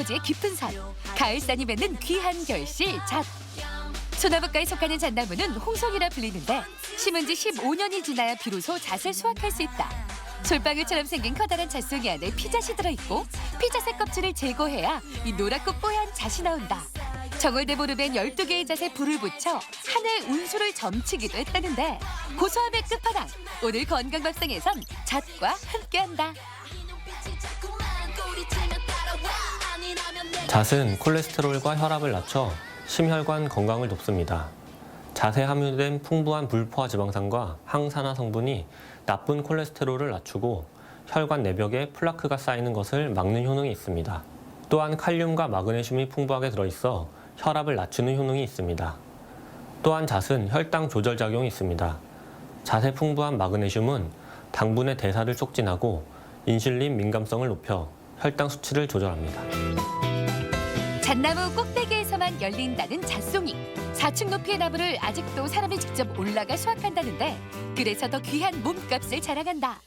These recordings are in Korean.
토지의 깊은 산, 가을산이 맺는 귀한 결실 잣. 소나무과에 속하는 잣나무는 홍송이라 불리는데 심은 지 15년이 지나야 비로소 잣을 수확할 수 있다. 솔방울처럼 생긴 커다란 잣송이 안에 피잣이 들어있고 피잣의 껍질을 제거해야 이 노랗고 뽀얀 잣이 나온다. 정월대 보름엔 12개의 잣에 불을 붙여 하늘 운수를 점치기도 했다는데 고소함의 끝판왕, 오늘 건강밥상에선 잣과 함께한다. 잣은 콜레스테롤과 혈압을 낮춰 심혈관 건강을 돕습니다. 잣에 함유된 풍부한 불포화 지방산과 항산화 성분이 나쁜 콜레스테롤을 낮추고 혈관 내벽에 플라크가 쌓이는 것을 막는 효능이 있습니다. 또한 칼륨과 마그네슘이 풍부하게 들어있어 혈압을 낮추는 효능이 있습니다. 또한 잣은 혈당 조절 작용이 있습니다. 잣에 풍부한 마그네슘은 당분의 대사를 촉진하고 인슐린 민감성을 높여 혈당 수치를 조절합니다. 잣나무 꼭대기에서만 열린다는 잣송이. 4층 높이의 나무를 아직도 사람이 직접 올라가 수확한다는데 그래서 더 귀한 몸값을 자랑한다.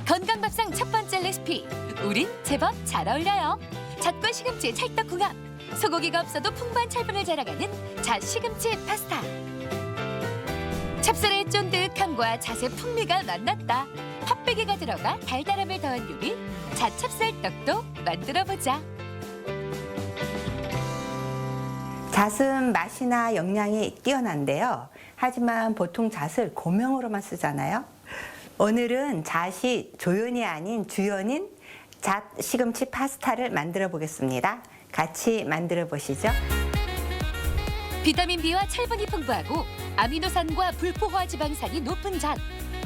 건강밥상 첫 번째 레시피. 우린 제법 잘 어울려요. 잣과 시금치의 찰떡궁합. 소고기가 없어도 풍부한 철분을 자랑하는 잣 시금치 파스타. 찹쌀의 쫀득함과 잣의 풍미가 만났다. 팥배기가 들어가 달달함을 더한 요리 잣 찹쌀떡도 만들어보자. 잣은 맛이나 영양이 뛰어난데요. 하지만 보통 잣을 고명으로만 쓰잖아요. 오늘은 잣이 조연이 아닌 주연인 잣 시금치 파스타를 만들어 보겠습니다. 같이 만들어 보시죠. 비타민 B와 철분이 풍부하고 아미노산과 불포화 지방산이 높은 잣.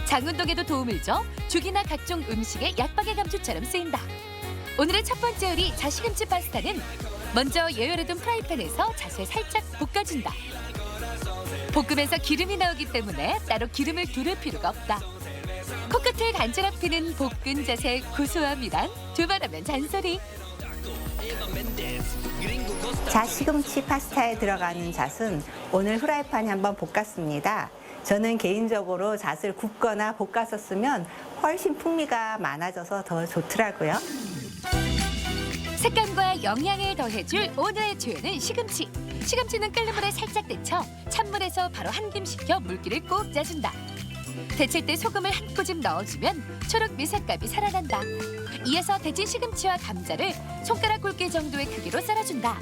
장운동에도 도움을 줘 죽이나 각종 음식의 약박의 감초처럼 쓰인다. 오늘의 첫 번째 요리 잣 시금치 파스타는 먼저 예열해둔 프라이팬에서 잣을 살짝 볶아준다. 볶으면서 기름이 나오기 때문에 따로 기름을 두를 필요가 없다. 코끝을 간지럽 피는 볶은 잣의 고소함이란 두말하면 잔소리. 잣 시금치 파스타에 들어가는 잣은 오늘 후라이팬에 한번 볶았습니다. 저는 개인적으로 잣을 굽거나 볶아서 쓰면 훨씬 풍미가 많아져서 더 좋더라고요. 색감과 영양을 더해줄 오늘의 주연은 시금치. 시금치는 끓는 물에 살짝 데쳐 찬물에서 바로 한김 식혀 물기를 꼭 짜준다. 데칠 때 소금을 한 꼬집 넣어주면 초록 미색감이 살아난다. 이어서 데친 시금치와 감자를 손가락 굵기 정도의 크기로 썰어준다.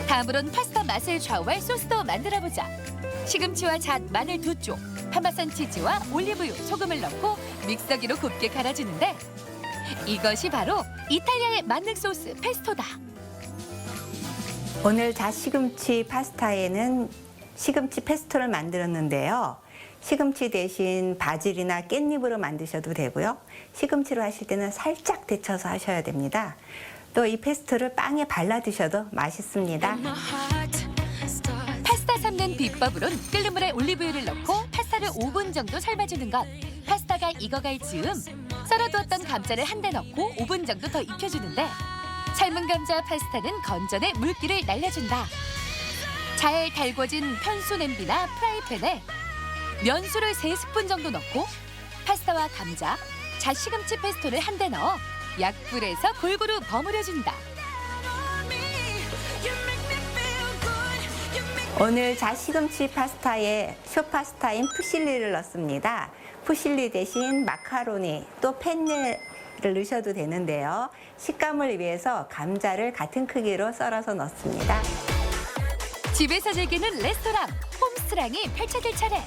다음으론 파스타 맛을 좌우할 소스도 만들어보자. 시금치와 잣, 마늘 2쪽, 파마산 치즈와 올리브유, 소금을 넣고 믹서기로 곱게 갈아주는데 이것이 바로 이탈리아의 만능 소스 페스토다. 오늘 잣 시금치 파스타에는 시금치 페스토를 만들었는데요. 시금치 대신 바질이나 깻잎으로 만드셔도 되고요. 시금치로 하실 때는 살짝 데쳐서 하셔야 됩니다. 또 이 페스토를 빵에 발라 드셔도 맛있습니다. 파스타 삶는 비법으론 끓는 물에 올리브유를 넣고 파스타를 5분 정도 삶아주는 것. 파스타가 익어갈 즈음 썰어두었던 감자를 한 대 넣고 5분 정도 더 익혀주는데 삶은 감자 파스타는 건져내 물기를 날려준다. 잘 달궈진 편수 냄비나 프라이팬에 면수를 3스푼 정도 넣고 파스타와 감자, 잣 시금치 페스토를 한 대 넣어 약불에서 골고루 버무려준다. 오늘 잣 시금치 파스타에 쇼파스타인 푸실리를 넣습니다. 푸실리 대신 마카로니 또 펜네를 넣으셔도 되는데요. 식감을 위해서 감자를 같은 크기로 썰어서 넣습니다. 집에서 즐기는 레스토랑, 홈스토랑이 펼쳐질 차례.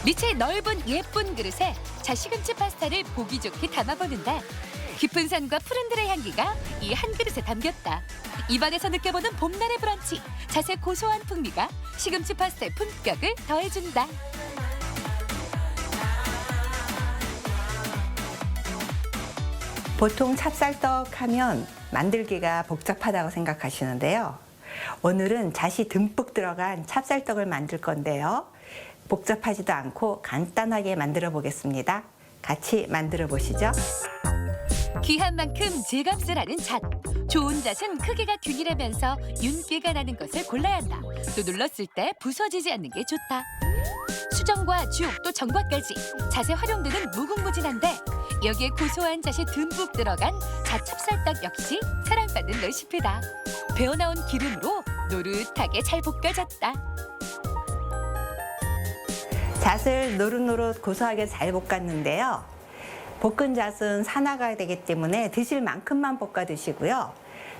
밑에 넓은 예쁜 그릇에 잣 시금치 파스타를 보기 좋게 담아보는데 깊은 산과 푸른들의 향기가 이 한 그릇에 담겼다. 입안에서 느껴보는 봄날의 브런치, 잣의 고소한 풍미가 시금치 파스타의 품격을 더해준다. 보통 찹쌀떡 하면 만들기가 복잡하다고 생각하시는데요. 오늘은 잣이 듬뿍 들어간 찹쌀떡을 만들 건데요. 복잡하지도 않고 간단하게 만들어 보겠습니다. 같이 만들어 보시죠. 귀한 만큼 제값을 하는 잣. 좋은 잣은 크기가 균일하면서 윤기가 나는 것을 골라야 한다. 또 눌렀을 때 부서지지 않는 게 좋다. 수정과 주옥 또 정과까지 잣에 활용되는 무궁무진한데 여기에 고소한 잣이 듬뿍 들어간 잣찹쌀떡 역시 사랑받는 레시피다. 배어나온 기름으로 노릇하게 잘 볶아졌다. 잣을 노릇노릇 고소하게 잘 볶았는데요. 볶은 잣은 산화가 되기 때문에 드실 만큼만 볶아 드시고요.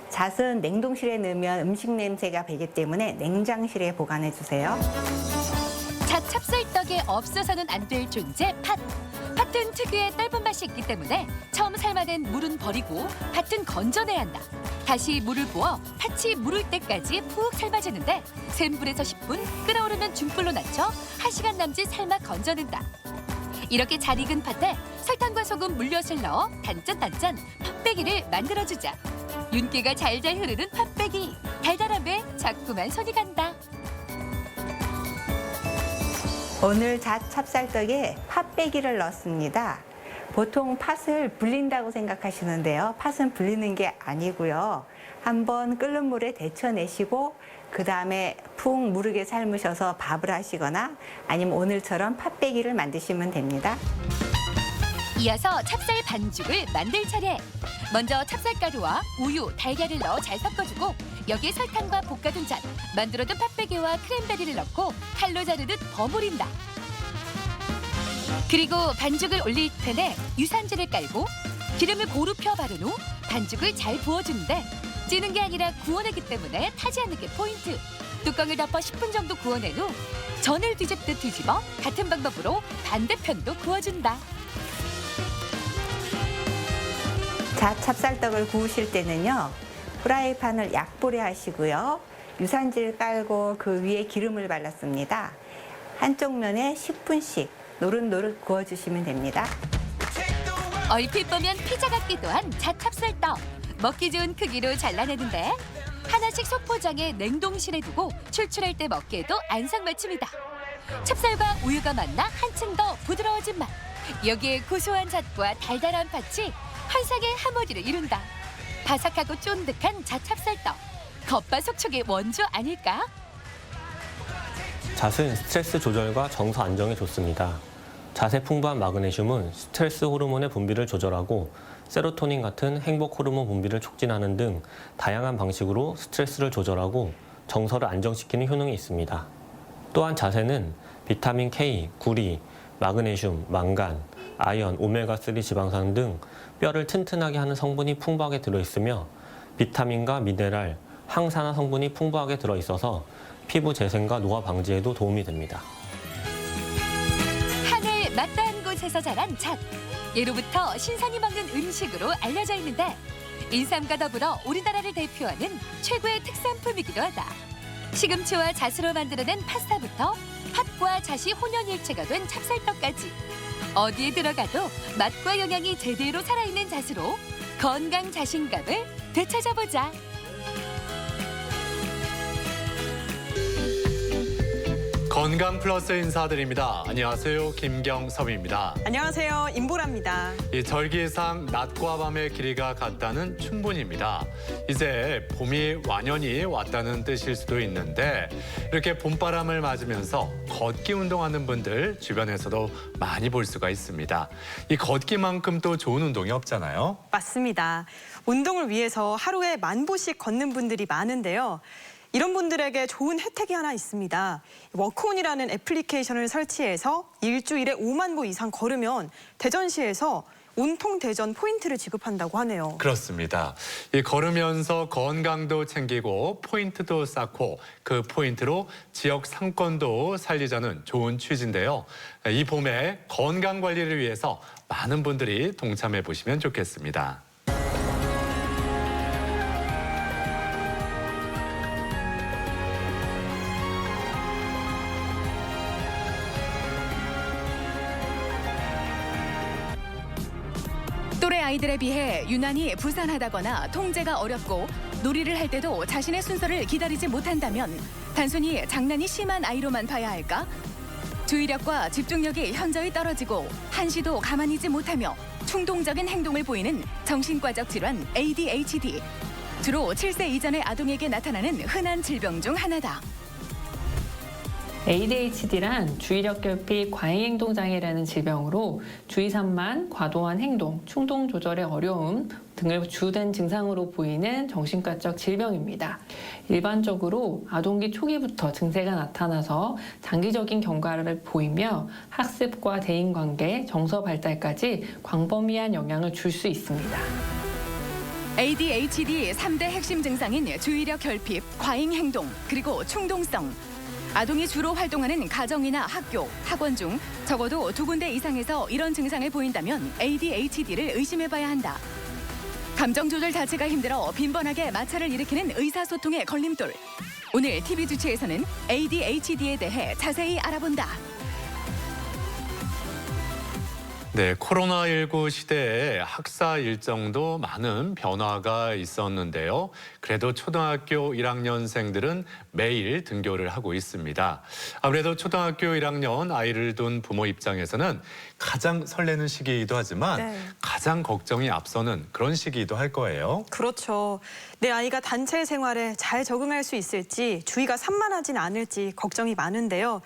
잣은 냉동실에 넣으면 음식 냄새가 배기 때문에 냉장실에 보관해 주세요. 잣 찹쌀떡에 없어서는 안 될 존재 팥. 팥은 특유의 떫은 맛이 있기 때문에 처음 삶아낸 물은 버리고 팥은 건져내야 한다. 다시 물을 부어 팥이 무를 때까지 푹 삶아주는데 센 불에서 10분, 끓어오르면 중불로 낮춰 1시간 남짓 삶아 건져낸다. 이렇게 잘 익은 팥에 설탕과 소금 물엿을 넣어 단짠단짠 팥배기를 만들어주자. 윤기가 잘잘 흐르는 팥배기. 달달함에 자꾸만 손이 간다. 오늘 잣 찹쌀떡에 팥배기를 넣습니다. 보통 팥을 불린다고 생각하시는데요. 팥은 불리는 게 아니고요. 한번 끓는 물에 데쳐내시고 그 다음에 푹 무르게 삶으셔서 밥을 하시거나 아니면 오늘처럼 팥배기를 만드시면 됩니다. 이어서 찹쌀 반죽을 만들 차례. 먼저 찹쌀가루와 우유, 달걀을 넣어 잘 섞어주고 여기에 설탕과 볶아둔 잣, 만들어둔 팥배기와 크랜베리를 넣고 칼로 자르듯 버무린다. 그리고 반죽을 올릴 팬에 유산지를 깔고 기름을 고루 펴 바른 후 반죽을 잘 부어주는데 찌는 게 아니라 구워내기 때문에 타지 않는 게 포인트. 뚜껑을 덮어 10분 정도 구워낸 후 전을 뒤집듯 뒤집어 같은 방법으로 반대편도 구워준다. 잣 찹쌀떡을 구우실 때는요. 프라이팬을 약불에 하시고요. 유산지를 깔고 그 위에 기름을 발랐습니다. 한쪽 면에 10분씩 노릇노릇 구워주시면 됩니다. 얼핏 보면 피자 같기도 한 잣 찹쌀떡. 먹기 좋은 크기로 잘라내는데 하나씩 소포장에 냉동실에 두고 출출할 때 먹기에도 안성맞춤이다. 찹쌀과 우유가 만나 한층 더 부드러워진 맛. 여기에 고소한 잣과 달달한 팥이 환상의 하모니를 이룬다. 바삭하고 쫀득한 잣 찹쌀떡. 겉바속촉의 원조 아닐까? 잣은 스트레스 조절과 정서 안정에 좋습니다. 잣의 풍부한 마그네슘은 스트레스 호르몬의 분비를 조절하고 세로토닌 같은 행복 호르몬 분비를 촉진하는 등 다양한 방식으로 스트레스를 조절하고 정서를 안정시키는 효능이 있습니다. 또한 잣에는 비타민 K, 구리, 마그네슘, 망간, 아연, 오메가3 지방산 등 뼈를 튼튼하게 하는 성분이 풍부하게 들어있으며 비타민과 미네랄, 항산화 성분이 풍부하게 들어있어서 피부 재생과 노화 방지에도 도움이 됩니다. 하늘 맞닿은 곳에서 자란 잣. 예로부터 신선히 먹는 음식으로 알려져 있는데 인삼과 더불어 우리나라를 대표하는 최고의 특산품이기도 하다. 시금치와 잣으로 만들어낸 파스타부터 팥과 잣이 혼연일체가 된 찹쌀떡까지 어디에 들어가도 맛과 영양이 제대로 살아있는 잣으로 건강 자신감을 되찾아보자. 건강 플러스 인사드립니다. 안녕하세요. 김경섭입니다. 안녕하세요. 임보라입니다. 이 절기상 낮과 밤의 길이가 같다는 춘분입니다. 이제 봄이 완연히 왔다는 뜻일 수도 있는데 이렇게 봄바람을 맞으면서 걷기 운동하는 분들 주변에서도 많이 볼 수가 있습니다. 이 걷기만큼 또 좋은 운동이 없잖아요. 맞습니다. 운동을 위해서 하루에 10,000보씩 걷는 분들이 많은데요. 이런 분들에게 좋은 혜택이 하나 있습니다. 워크온이라는 애플리케이션을 설치해서 일주일에 50,000보 이상 걸으면 대전시에서 온통 대전 포인트를 지급한다고 하네요. 그렇습니다. 이 걸으면서 건강도 챙기고 포인트도 쌓고 그 포인트로 지역 상권도 살리자는 좋은 취지인데요. 이 봄에 건강 관리를 위해서 많은 분들이 동참해 보시면 좋겠습니다. 또래 아이들에 비해 유난히 부산하다거나 통제가 어렵고 놀이를 할 때도 자신의 순서를 기다리지 못한다면 단순히 장난이 심한 아이로만 봐야 할까? 주의력과 집중력이 현저히 떨어지고 한시도 가만히 있지 못하며 충동적인 행동을 보이는 정신과적 질환 ADHD. 주로 7세 이전의 아동에게 나타나는 흔한 질병 중 하나다. ADHD란 주의력 결핍 과잉행동 장애라는 질병으로 주의 산만, 과도한 행동, 충동 조절의 어려움 등을 주된 증상으로 보이는 정신과적 질병입니다. 일반적으로 아동기 초기부터 증세가 나타나서 장기적인 경과를 보이며 학습과 대인관계, 정서 발달까지 광범위한 영향을 줄 수 있습니다. ADHD 3대 핵심 증상인 주의력 결핍, 과잉 행동, 그리고 충동성. 아동이 주로 활동하는 가정이나 학교, 학원 중 적어도 2군데 이상에서 이런 증상을 보인다면 ADHD를 의심해봐야 한다. 감정 조절 자체가 힘들어 빈번하게 마찰을 일으키는 의사소통의 걸림돌. 오늘 TV 주치에서는 ADHD에 대해 자세히 알아본다. 네, 코로나19 시대에 학사 일정도 많은 변화가 있었는데요. 그래도 초등학교 1학년생들은 매일 등교를 하고 있습니다. 아무래도 초등학교 1학년 아이를 둔 부모 입장에서는 가장 설레는 시기이기도 하지만 네. 가장 걱정이 앞서는 그런 시기이기도 할 거예요. 그렇죠. 내 아이가 단체 생활에 잘 적응할 수 있을지, 주의가 산만하진 않을지 걱정이 많은데요.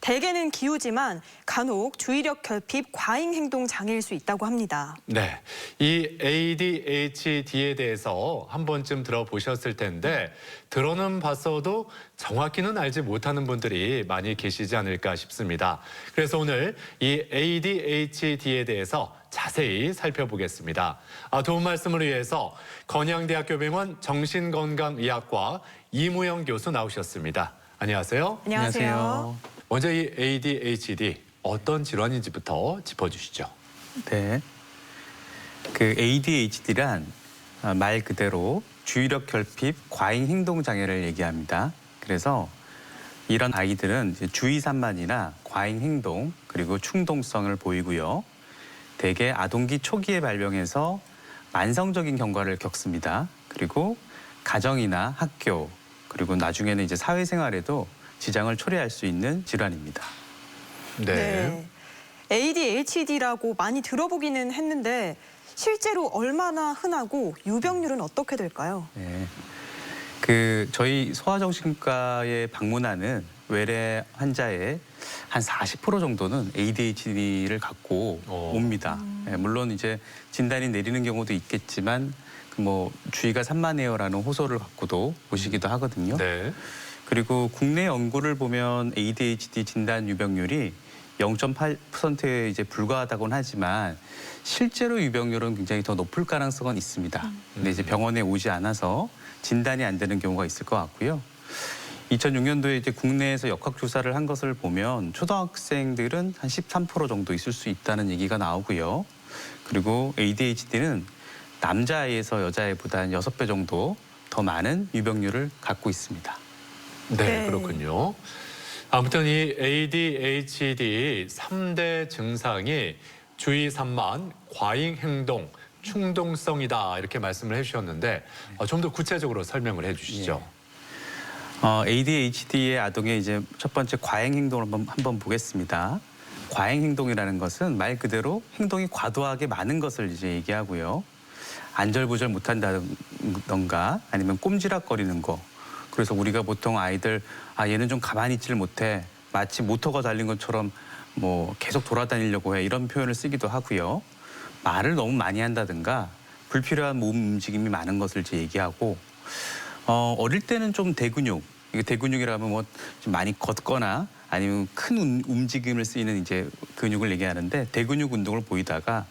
대개는 기우지만 간혹 주의력 결핍 과잉 행동 장애일 수 있다고 합니다. 네, 이 ADHD에 대해서 한 번쯤 들어보셨을 텐데 들어는 봤어도 정확히는 알지 못하는 분들이 많이 계시지 않을까 싶습니다. 그래서 오늘 이 ADHD에 대해서 자세히 살펴보겠습니다. 도움 말씀을 위해서 건양대학교 병원 정신건강의학과 이무영 교수 나오셨습니다. 안녕하세요. 안녕하세요. 먼저 이 ADHD 어떤 질환인지부터 짚어주시죠. 네. 그 ADHD란 말 그대로 주의력 결핍 과잉 행동 장애를 얘기합니다. 그래서 이런 아이들은 이제 주의 산만이나 과잉 행동 그리고 충동성을 보이고요. 대개 아동기 초기에 발병해서 만성적인 경과를 겪습니다. 그리고 가정이나 학교 그리고 나중에는 이제 사회생활에도 지장을 초래할 수 있는 질환입니다. 네. ADHD라고 많이 들어보기는 했는데 실제로 얼마나 흔하고 유병률은 어떻게 될까요? 네. 저희 소아정신과에 방문하는 외래 환자의 한 40% 정도는 ADHD를 갖고 옵니다. 네, 물론 이제 진단이 내리는 경우도 있겠지만 주의가 산만해요라는 호소를 갖고도 오시기도 하거든요. 네. 그리고 국내 연구를 보면 ADHD 진단 유병률이 0.8%에 이제 불과하다고는 하지만 실제로 유병률은 굉장히 더 높을 가능성은 있습니다. 근데 이제 병원에 오지 않아서 진단이 안 되는 경우가 있을 것 같고요. 2006년도에 이제 국내에서 역학조사를 한 것을 보면 초등학생들은 한 13% 정도 있을 수 있다는 얘기가 나오고요. 그리고 ADHD는 남자아이에서 여자아이보다 한 6배 정도 더 많은 유병률을 갖고 있습니다. 네, 그렇군요. 아무튼 이 ADHD 3대 증상이 주의 산만, 과잉 행동, 충동성이다 이렇게 말씀을 해주셨는데 좀 더 구체적으로 설명을 해주시죠. ADHD의 아동의 이제 첫 번째 과잉 행동을 한번 보겠습니다. 과잉 행동이라는 것은 말 그대로 행동이 과도하게 많은 것을 이제 얘기하고요. 안절부절 못한다던가 아니면 꼼지락거리는 거. 그래서 우리가 보통 아이들 얘는 좀 가만히 있지를 못해 마치 모터가 달린 것처럼 계속 돌아다니려고 해 이런 표현을 쓰기도 하고요. 말을 너무 많이 한다든가 불필요한 몸 움직임이 많은 것을 이제 얘기하고 어릴 때는 좀 대근육 이게 대근육이라면 좀 많이 걷거나 아니면 큰 움직임을 쓰이는 이제 근육을 얘기하는데 대근육 운동을 보이다가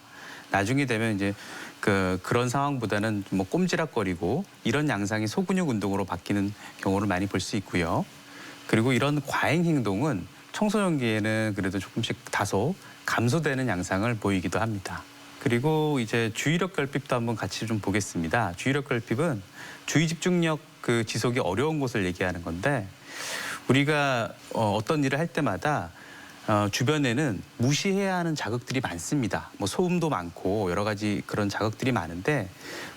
나중에 되면 이제 그런 상황보다는 꼼지락거리고 이런 양상이 소근육 운동으로 바뀌는 경우를 많이 볼 수 있고요. 그리고 이런 과잉 행동은 청소년기에는 그래도 조금씩 다소 감소되는 양상을 보이기도 합니다. 그리고 이제 주의력 결핍도 한번 같이 좀 보겠습니다. 주의력 결핍은 주의 집중력 지속이 어려운 것을 얘기하는 건데 우리가 어떤 일을 할 때마다 주변에는 무시해야 하는 자극들이 많습니다. 소음도 많고 여러 가지 그런 자극들이 많은데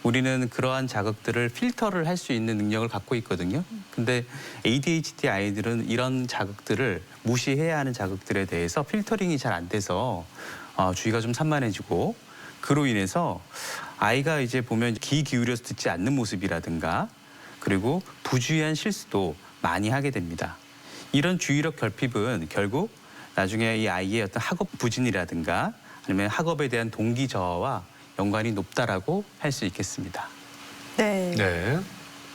우리는 그러한 자극들을 필터를 할 수 있는 능력을 갖고 있거든요. 근데 ADHD 아이들은 이런 자극들을 무시해야 하는 자극들에 대해서 필터링이 잘 안 돼서 주의가 좀 산만해지고 그로 인해서 아이가 이제 보면 귀 기울여서 듣지 않는 모습이라든가 그리고 부주의한 실수도 많이 하게 됩니다. 이런 주의력 결핍은 결국 나중에 이 아이의 어떤 학업 부진이라든가 아니면 학업에 대한 동기 저하와 연관이 높다라고 할 수 있겠습니다. 네. 네.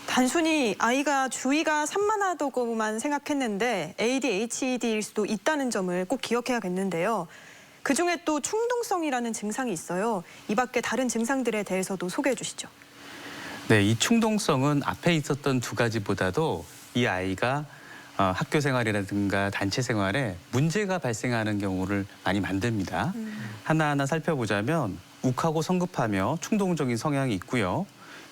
단순히 아이가 주의가 산만하다고만 생각했는데 ADHD일 수도 있다는 점을 꼭 기억해야겠는데요. 그중에 또 충동성이라는 증상이 있어요. 이 밖에 다른 증상들에 대해서도 소개해 주시죠. 네, 이 충동성은 앞에 있었던 두 가지보다도 이 아이가 학교 생활이라든가 단체 생활에 문제가 발생하는 경우를 많이 만듭니다. 하나하나 살펴보자면 욱하고 성급하며 충동적인 성향이 있고요.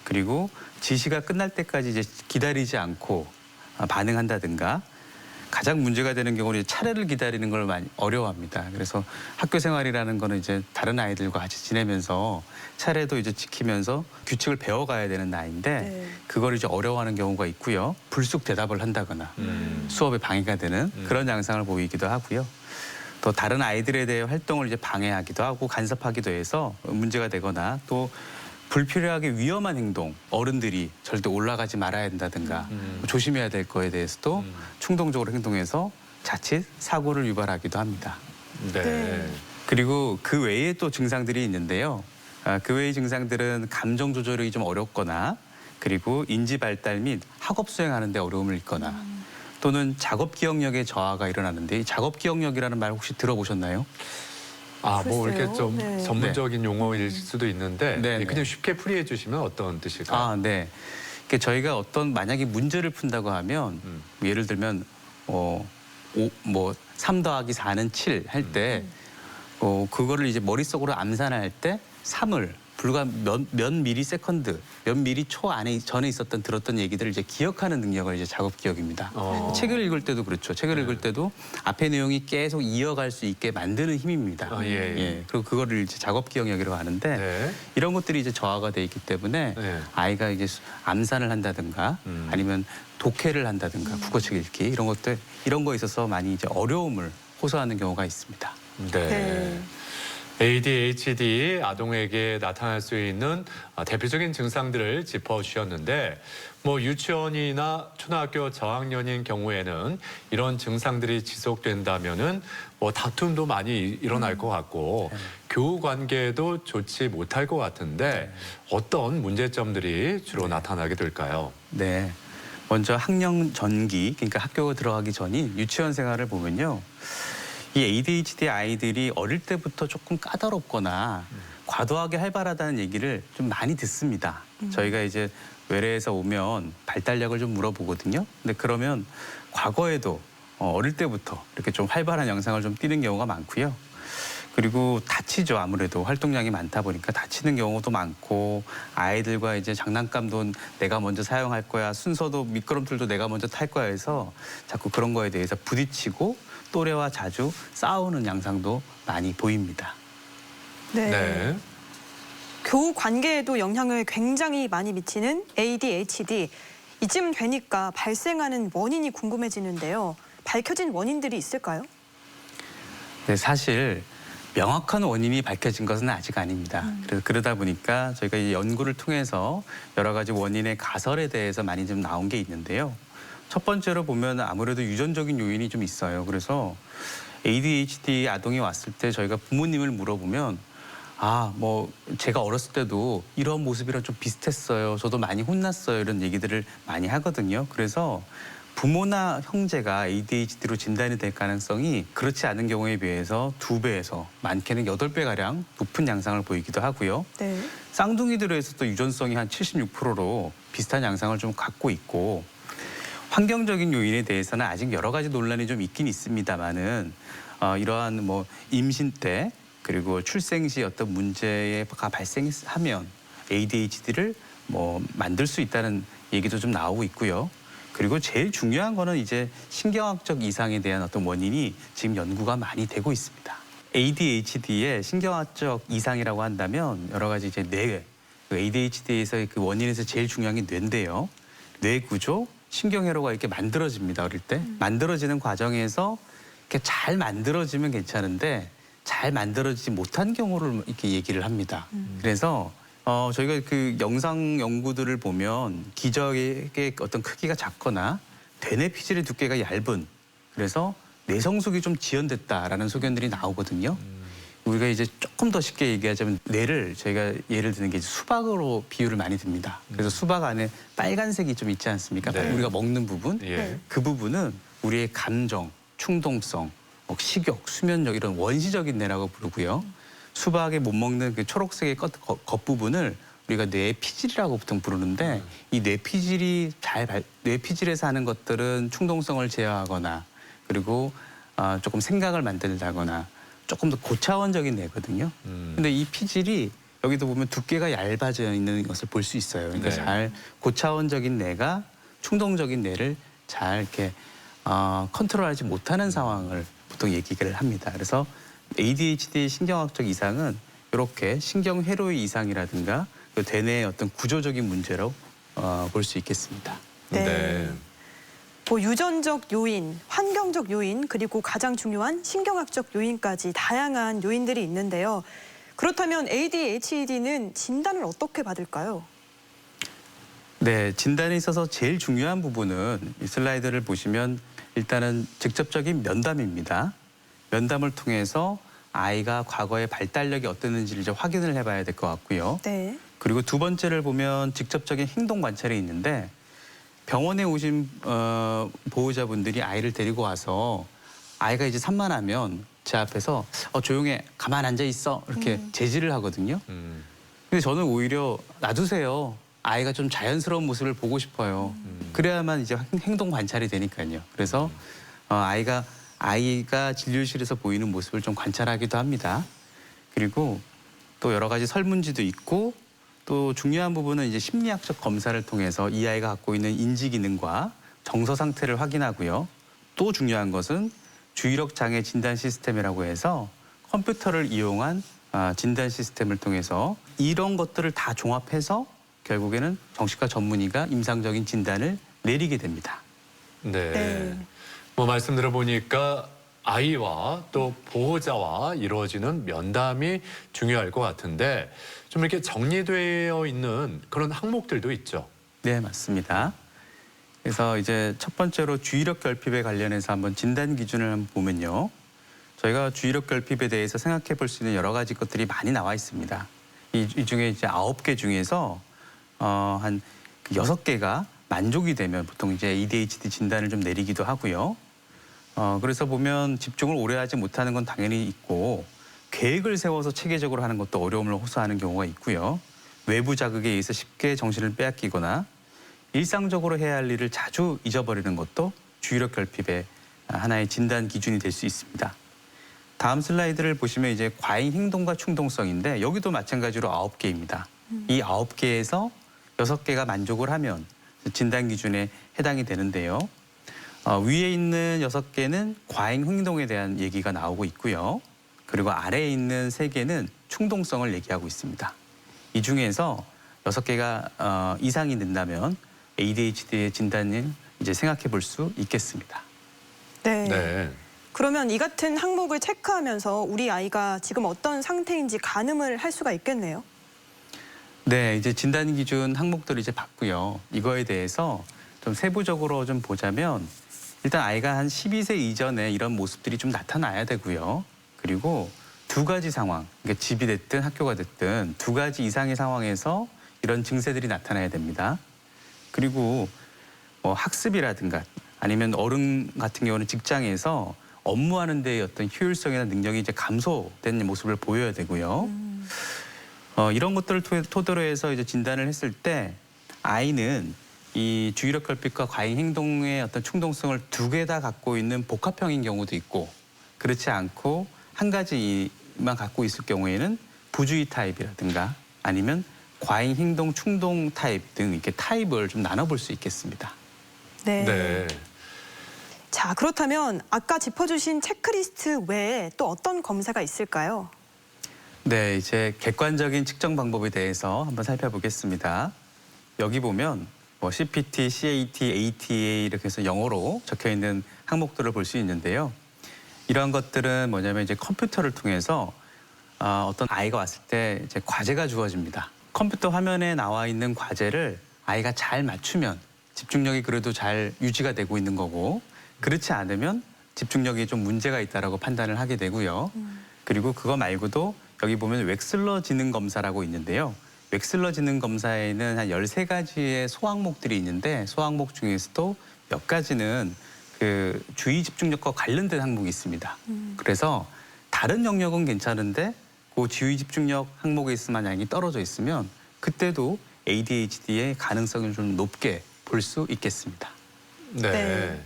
그리고 지시가 끝날 때까지 이제 기다리지 않고 반응한다든가 가장 문제가 되는 경우는 차례를 기다리는 걸 많이 어려워합니다. 그래서 학교 생활이라는 거는 이제 다른 아이들과 같이 지내면서 차례도 이제 지키면서 규칙을 배워가야 되는 나이인데 네. 그걸 이제 어려워하는 경우가 있고요. 불쑥 대답을 한다거나 수업에 방해가 되는 그런 양상을 보이기도 하고요. 또 다른 아이들에 대해 활동을 이제 방해하기도 하고 간섭하기도 해서 문제가 되거나 또 불필요하게 위험한 행동, 어른들이 절대 올라가지 말아야 된다든가 조심해야 될 거에 대해서도 충동적으로 행동해서 자칫 사고를 유발하기도 합니다. 네. 네. 그리고 그 외에 또 증상들이 있는데요. 그 외의 증상들은 감정 조절이 좀 어렵거나 그리고 인지 발달 및 학업 수행하는 데 어려움을 있거나 또는 작업 기억력의 저하가 일어나는데 이 작업 기억력이라는 말 혹시 들어보셨나요? 아, 뭐 이렇게 글쎄요. 좀 네. 전문적인 용어일 수도 있는데 네, 네. 그냥 쉽게 풀이해 주시면 어떤 뜻일까요? 아, 네. 그러니까 저희가 어떤 만약에 문제를 푼다고 하면 예를 들면 3 더하기 4는 7 할 때 그거를 이제 머릿속으로 암산할 때 3을 불과 몇 미리 세컨드, 몇 미리 초 안에 전에 있었던 들었던 얘기들을 이제 기억하는 능력을 이제 작업 기억입니다. 책을 읽을 때도 그렇죠. 책을 읽을 때도 앞에 내용이 계속 이어갈 수 있게 만드는 힘입니다. 아, 예. 그리고 그거를 이제 작업 기억력이라고 하는데 네. 이런 것들이 이제 저하가 돼 있기 때문에 네. 아이가 이제 암산을 한다든가 아니면 독해를 한다든가 국어책 읽기 이런 것들 이런 거에 있어서 많이 이제 어려움을 호소하는 경우가 있습니다. 네. 네. ADHD 아동에게 나타날 수 있는 대표적인 증상들을 짚어주셨는데 뭐 유치원이나 초등학교 저학년인 경우에는 이런 증상들이 지속된다면은 뭐 다툼도 많이 일어날 것 같고 교우 관계도 좋지 못할 것 같은데 어떤 문제점들이 주로 나타나게 될까요? 네. 먼저 학령 전기, 그러니까 학교 들어가기 전인 유치원 생활을 보면요. 이 ADHD 아이들이 어릴 때부터 조금 까다롭거나 과도하게 활발하다는 얘기를 좀 많이 듣습니다. 저희가 이제 외래에서 오면 발달력을 좀 물어보거든요. 근데 그러면 과거에도 어릴 때부터 이렇게 좀 활발한 영상을 좀 띠는 경우가 많고요. 그리고 다치죠. 아무래도 활동량이 많다 보니까 다치는 경우도 많고 아이들과 이제 장난감도 내가 먼저 사용할 거야. 순서도 미끄럼틀도 내가 먼저 탈 거야 해서 자꾸 그런 거에 대해서 부딪히고 또래와 자주 싸우는 양상도 많이 보입니다. 네. 네. 교우 관계에도 영향을 굉장히 많이 미치는 ADHD. 이쯤 되니까 발생하는 원인이 궁금해지는데요. 밝혀진 원인들이 있을까요? 네, 사실 명확한 원인이 밝혀진 것은 아직 아닙니다. 그래서 그러다 보니까 저희가 이 연구를 통해서 여러 가지 원인의 가설에 대해서 많이 좀 나온 게 있는데요. 첫 번째로 보면 아무래도 유전적인 요인이 좀 있어요. 그래서 ADHD 아동이 왔을 때 저희가 부모님을 물어보면 뭐 제가 어렸을 때도 이런 모습이랑 좀 비슷했어요. 저도 많이 혼났어요. 이런 얘기들을 많이 하거든요. 그래서 부모나 형제가 ADHD로 진단이 될 가능성이 그렇지 않은 경우에 비해서 2배에서 많게는 8배가량 높은 양상을 보이기도 하고요. 네. 쌍둥이들에서도 유전성이 한 76%로 비슷한 양상을 좀 갖고 있고 환경적인 요인에 대해서는 아직 여러 가지 논란이 좀 있긴 있습니다만은 이러한 뭐 임신 때 그리고 출생 시 어떤 문제가 발생하면 ADHD를 뭐 만들 수 있다는 얘기도 좀 나오고 있고요. 그리고 제일 중요한 거는 이제 신경학적 이상에 대한 어떤 원인이 지금 연구가 많이 되고 있습니다. ADHD의 신경학적 이상이라고 한다면 여러 가지 이제 뇌, ADHD에서의 그 원인에서 제일 중요한 게 뇌인데요. 뇌 구조, 신경회로가 이렇게 만들어집니다. 어릴 때 만들어지는 과정에서 이렇게 잘 만들어지면 괜찮은데 잘 만들어지지 못한 경우를 이렇게 얘기를 합니다. 그래서 저희가 그 영상 연구들을 보면 기저의 어떤 크기가 작거나 대뇌 피질의 두께가 얇은 그래서 뇌성숙이 좀 지연됐다라는 소견들이 나오거든요. 우리가 이제 조금 더 쉽게 얘기하자면 뇌를 저희가 예를 드는 게 이제 수박으로 비유를 많이 듭니다. 그래서 수박 안에 빨간색이 좀 있지 않습니까? 네. 우리가 먹는 부분. 예. 그 부분은 우리의 감정, 충동성, 식욕, 수면력 이런 원시적인 뇌라고 부르고요. 수박에 못 먹는 그 초록색의 겉부분을 우리가 뇌피질이라고 보통 부르는데 이 뇌피질이 뇌피질에서 하는 것들은 충동성을 제어하거나 그리고 조금 생각을 만들다거나 조금 더 고차원적인 뇌거든요. 근데 이 피질이 여기도 보면 두께가 얇아져 있는 것을 볼 수 있어요. 그러니까 네. 잘 고차원적인 뇌가 충동적인 뇌를 잘 이렇게 컨트롤하지 못하는 상황을 보통 얘기를 합니다. 그래서 ADHD 신경학적 이상은 이렇게 신경회로의 이상이라든가 그 대뇌의 어떤 구조적인 문제로 볼 수 있겠습니다. 네. 뭐 유전적 요인, 환경적 요인, 그리고 가장 중요한 신경학적 요인까지 다양한 요인들이 있는데요. 그렇다면 ADHD는 진단을 어떻게 받을까요? 네, 진단에 있어서 제일 중요한 부분은 이 슬라이드를 보시면 일단은 직접적인 면담입니다. 면담을 통해서 아이가 과거의 발달력이 어땠는지를 이제 확인을 해봐야 될 것 같고요. 네. 그리고 두 번째를 보면 직접적인 행동 관찰이 있는데 병원에 오신 보호자분들이 아이를 데리고 와서 아이가 이제 산만하면 제 앞에서 조용해, 가만 앉아 있어 이렇게 제지를 하거든요. 근데 저는 오히려 놔두세요. 아이가 좀 자연스러운 모습을 보고 싶어요. 그래야만 이제 행동 관찰이 되니까요. 그래서 아이가 진료실에서 보이는 모습을 좀 관찰하기도 합니다. 그리고 또 여러 가지 설문지도 있고 또 중요한 부분은 이제 심리학적 검사를 통해서 이 아이가 갖고 있는 인지 기능과 정서 상태를 확인하고요. 또 중요한 것은 주의력 장애 진단 시스템이라고 해서 컴퓨터를 이용한 진단 시스템을 통해서 이런 것들을 다 종합해서 결국에는 정신과 전문의가 임상적인 진단을 내리게 됩니다. 네. 네. 뭐 말씀 들어보니까 아이와 또 보호자와 이루어지는 면담이 중요할 것 같은데 좀 이렇게 정리되어 있는 그런 항목들도 있죠. 네, 맞습니다. 그래서 이제 첫 번째로 주의력 결핍에 관련해서 한번 진단 기준을 한번 보면요. 저희가 주의력 결핍에 대해서 생각해 볼 수 있는 여러 가지 것들이 많이 나와 있습니다. 이 중에 이제 9개 중에서 한 6개가 만족이 되면 보통 이제 ADHD 진단을 좀 내리기도 하고요. 그래서 보면 집중을 오래 하지 못하는 건 당연히 있고 계획을 세워서 체계적으로 하는 것도 어려움을 호소하는 경우가 있고요. 외부 자극에 의해서 쉽게 정신을 빼앗기거나 일상적으로 해야 할 일을 자주 잊어버리는 것도 주의력 결핍의 하나의 진단 기준이 될 수 있습니다. 다음 슬라이드를 보시면 이제 과잉 행동과 충동성인데 여기도 마찬가지로 9개입니다. 이 9개에서 6개가 만족을 하면 진단 기준에 해당이 되는데요. 위에 있는 6개는 과잉 행동에 대한 얘기가 나오고 있고요. 그리고 아래에 있는 3개는 충동성을 얘기하고 있습니다. 이 중에서 6개가 이상이 된다면 ADHD의 진단을 이제 생각해 볼 수 있겠습니다. 네. 네. 그러면 이 같은 항목을 체크하면서 우리 아이가 지금 어떤 상태인지 가늠을 할 수가 있겠네요. 네, 이제 진단 기준 항목들을 이제 봤고요. 이거에 대해서 좀 세부적으로 좀 보자면 일단 아이가 한 12세 이전에 이런 모습들이 좀 나타나야 되고요. 그리고 두 가지 상황, 그러니까 집이 됐든 학교가 됐든 두 가지 이상의 상황에서 이런 증세들이 나타나야 됩니다. 그리고 뭐 학습이라든가 아니면 어른 같은 경우는 직장에서 업무하는 데의 어떤 효율성이나 능력이 이제 감소된 모습을 보여야 되고요. 이런 것들을 토대로 해서 이제 진단을 했을 때 아이는 이 주의력 결핍과 과잉 행동의 어떤 충동성을 두 개 다 갖고 있는 복합형인 경우도 있고 그렇지 않고 한 가지만 갖고 있을 경우에는 부주의 타입이라든가 아니면 과잉 행동 충동 타입 등 이렇게 타입을 좀 나눠볼 수 있겠습니다. 네. 네. 자, 그렇다면 아까 짚어주신 체크리스트 외에 또 어떤 검사가 있을까요? 네, 이제 객관적인 측정 방법에 대해서 한번 살펴보겠습니다. 여기 보면 뭐 CPT, CAT, ATA 이렇게 해서 영어로 적혀 있는 항목들을 볼 수 있는데요. 이러한 것들은 뭐냐면 이제 컴퓨터를 통해서 어떤 아이가 왔을 때 이제 과제가 주어집니다. 컴퓨터 화면에 나와 있는 과제를 아이가 잘 맞추면 집중력이 그래도 잘 유지가 되고 있는 거고 그렇지 않으면 집중력이 좀 문제가 있다라고 판단을 하게 되고요. 그리고 그거 말고도 여기 보면 웩슬러 지능 검사라고 있는데요. 웩슬러 지능 검사에는 한 13가지의 소항목들이 있는데 소항목 중에서도 몇 가지는 그 주의 집중력과 관련된 항목이 있습니다. 그래서 다른 영역은 괜찮은데 그 주의 집중력 항목에 있으면 만약에 떨어져 있으면 그때도 ADHD의 가능성을 좀 높게 볼 수 있겠습니다. 네. 네.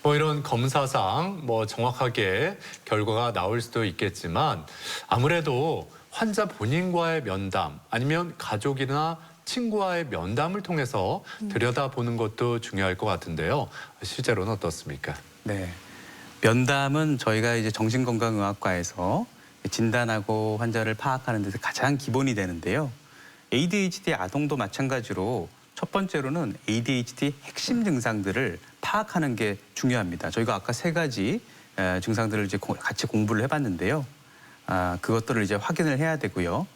뭐 이런 검사상 뭐 정확하게 결과가 나올 수도 있겠지만 아무래도 환자 본인과의 면담 아니면 가족이나 친구와의 면담을 통해서 들여다보는 것도 중요할 것 같은데요. 실제로는 어떻습니까? 네. 면담은 저희가 이제 정신건강의학과에서 진단하고 환자를 파악하는 데서 가장 기본이 되는데요. ADHD 아동도 마찬가지로 첫 번째로는 ADHD 핵심 증상들을 파악하는 게 중요합니다. 저희가 아까 3가지 증상들을 이제 같이 공부를 해봤는데요. 그것들을 이제 확인을 해야 되고요.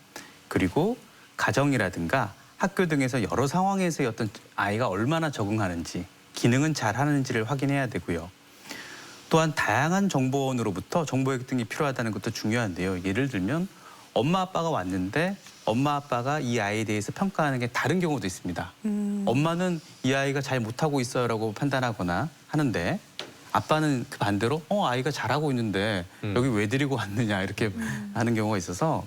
그리고 가정이라든가 학교 등에서 여러 상황에서 어떤 아이가 얼마나 적응하는지, 기능은 잘 하는지를 확인해야 되고요. 또한 다양한 정보원으로부터 정보 획득이 필요하다는 것도 중요한데요. 예를 들면 엄마 아빠가 왔는데 엄마 아빠가 이 아이에 대해서 평가하는 게 다른 경우도 있습니다. 엄마는 이 아이가 잘 못하고 있어요라고 판단하거나 하는데 아빠는 그 반대로 아이가 잘하고 있는데 여기 왜 데리고 왔느냐 이렇게 하는 경우가 있어서